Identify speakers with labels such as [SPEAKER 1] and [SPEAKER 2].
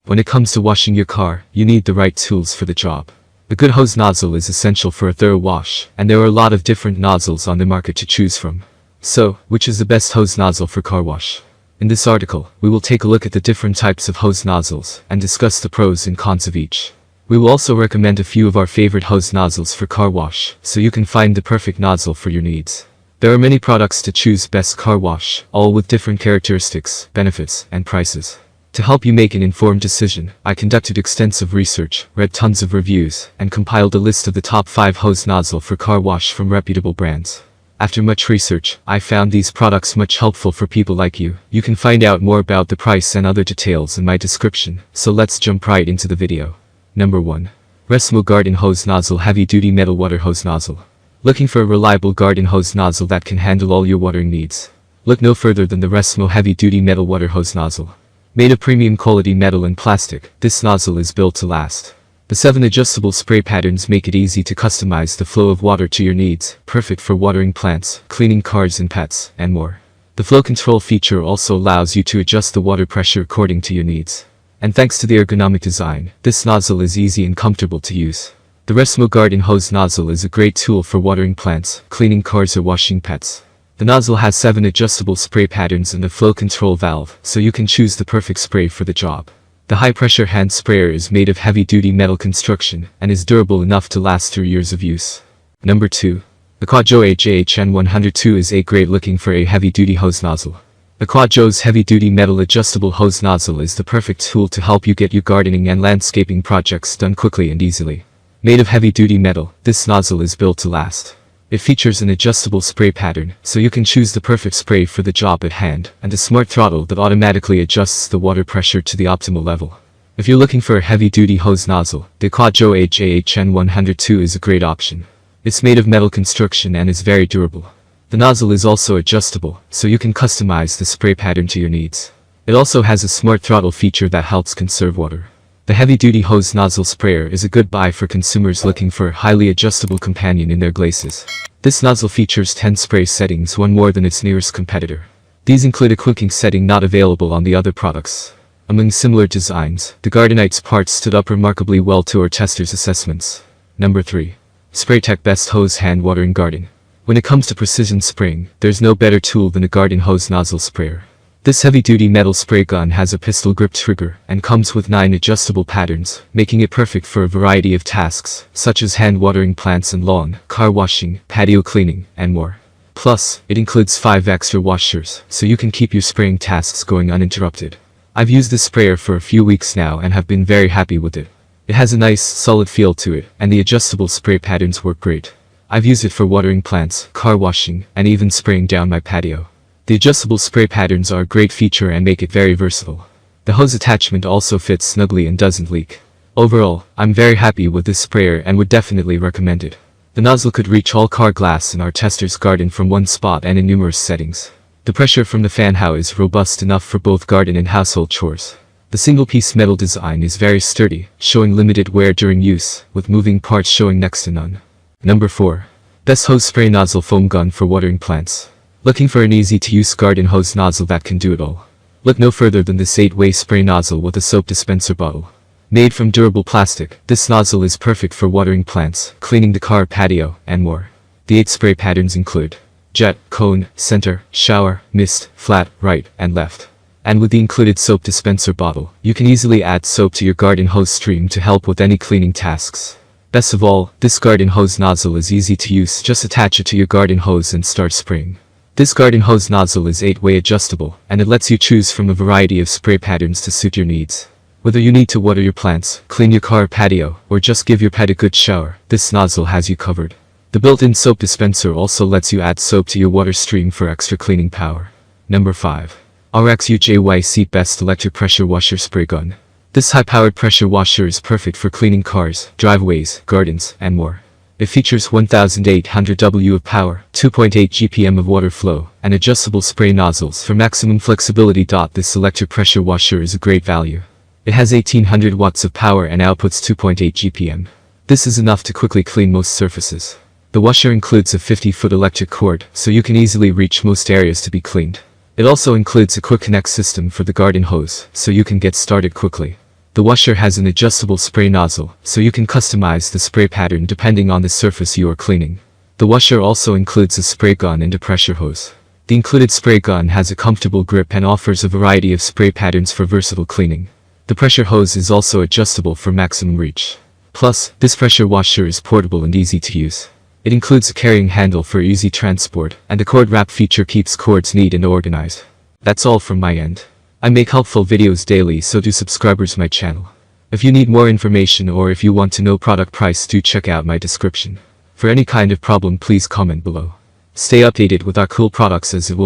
[SPEAKER 1] When it comes to washing your car, you need the right tools for the job. A good hose nozzle is essential for a thorough wash, and there are a lot of different nozzles on the market to choose from. So, which is the best hose nozzle for car wash? In this article, we will take a look at the different types of hose nozzles and discuss the pros and cons of each. We will also recommend a few of our favorite hose nozzles for car wash, so you can find the perfect nozzle for your needs. There are many products to choose best car wash, all with different characteristics, benefits, and prices. To help you make an informed decision, I conducted extensive research, read tons of reviews, and compiled a list of the top 5 hose nozzle for car wash from reputable brands. After much research, I found these products much helpful for people like you. You can find out more about the price and other details in my description, so let's jump right into the video. Number 1. Restmo Garden Hose Nozzle Heavy Duty Metal Water Hose Nozzle. Looking for a reliable garden hose nozzle that can handle all your watering needs? Look no further than the Restmo Heavy Duty Metal Water Hose Nozzle. Made of premium quality metal and plastic, this nozzle is built to last. The 7 adjustable spray patterns make it easy to customize the flow of water to your needs, perfect for watering plants, cleaning cars and pets, and more. The flow control feature also allows you to adjust the water pressure according to your needs. And thanks to the ergonomic design, this nozzle is easy and comfortable to use. The Restmo Garden Hose Nozzle is a great tool for watering plants, cleaning cars or washing pets. The nozzle has 7 adjustable spray patterns and a flow control valve, so you can choose the perfect spray for the job. The high-pressure hand sprayer is made of heavy-duty metal construction, and is durable enough to last through years of use. Number 2. Aqua HN102 is a great looking for a heavy-duty hose nozzle. Aqua's heavy-duty metal adjustable hose nozzle is the perfect tool to help you get your gardening and landscaping projects done quickly and easily. Made of heavy-duty metal, this nozzle is built to last. It features an adjustable spray pattern, so you can choose the perfect spray for the job at hand, and a smart throttle that automatically adjusts the water pressure to the optimal level. If you're looking for a heavy-duty hose nozzle, the Aqua HN102 is a great option. It's made of metal construction and is very durable. The nozzle is also adjustable, so you can customize the spray pattern to your needs. It also has a smart throttle feature that helps conserve water. The heavy-duty hose nozzle sprayer is a good buy for consumers looking for a highly adjustable companion in their glazes. This nozzle features 10 spray settings, one more than its nearest competitor. These include a quicking setting not available on the other products. Among similar designs, the Gardenite's parts stood up remarkably well to our testers' assessments. Number 3. Spraytec Best Hose Hand Watering Garden. When it comes to precision spraying, there's no better tool than a garden hose nozzle sprayer. This heavy-duty metal spray gun has a pistol-grip trigger and comes with 9 adjustable patterns, making it perfect for a variety of tasks, such as hand watering plants and lawn, car washing, patio cleaning, and more. Plus, it includes 5 extra washers, so you can keep your spraying tasks going uninterrupted. I've used this sprayer for a few weeks now and have been very happy with it. It has a nice, solid feel to it, and the adjustable spray patterns work great. I've used it for watering plants, car washing, and even spraying down my patio. The adjustable spray patterns are a great feature and make it very versatile. The hose attachment also fits snugly and doesn't leak. Overall, I'm very happy with this sprayer and would definitely recommend it. The nozzle could reach all car glass in our tester's garden from one spot and in numerous settings. The pressure from the fan housing is robust enough for both garden and household chores. The single-piece metal design is very sturdy, showing limited wear during use, with moving parts showing next to none. Number 4. Best Hose Spray Nozzle Foam Gun for Watering Plants. Looking for an easy-to-use garden hose nozzle that can do it all? Look no further than this 8-way spray nozzle with a soap dispenser bottle. Made from durable plastic, this nozzle is perfect for watering plants, cleaning the car patio, and more. The 8 spray patterns include jet, cone, center, shower, mist, flat, right, and left. And with the included soap dispenser bottle, you can easily add soap to your garden hose stream to help with any cleaning tasks. Best of all, this garden hose nozzle is easy to use. Just attach it to your garden hose and start spraying. This garden hose nozzle is 8-way adjustable, and it lets you choose from a variety of spray patterns to suit your needs. Whether you need to water your plants, clean your car patio, or just give your pet a good shower, this nozzle has you covered. The built-in soap dispenser also lets you add soap to your water stream for extra cleaning power. Number 5. Rxujyc Best Electric Pressure Washer Spray Gun. This high-powered pressure washer is perfect for cleaning cars, driveways, gardens, and more. It features 1800 W of power, 2.8 GPM of water flow, and adjustable spray nozzles for maximum flexibility. This electric pressure washer is a great value. It has 1800 watts of power and outputs 2.8 GPM. This is enough to quickly clean most surfaces. The washer includes a 50-foot electric cord, so you can easily reach most areas to be cleaned. It also includes a quick connect system for the garden hose, so you can get started quickly. The washer has an adjustable spray nozzle, so you can customize the spray pattern depending on the surface you are cleaning. The washer also includes a spray gun and a pressure hose. The included spray gun has a comfortable grip and offers a variety of spray patterns for versatile cleaning. The pressure hose is also adjustable for maximum reach. Plus, this pressure washer is portable and easy to use. It includes a carrying handle for easy transport, and the cord wrap feature keeps cords neat and organized. That's all from my end. I make helpful videos daily, so do subscribers my channel. If you need more information or if you want to know product price, do check out my description. For any kind of problem, please comment below. Stay updated with our cool products as it will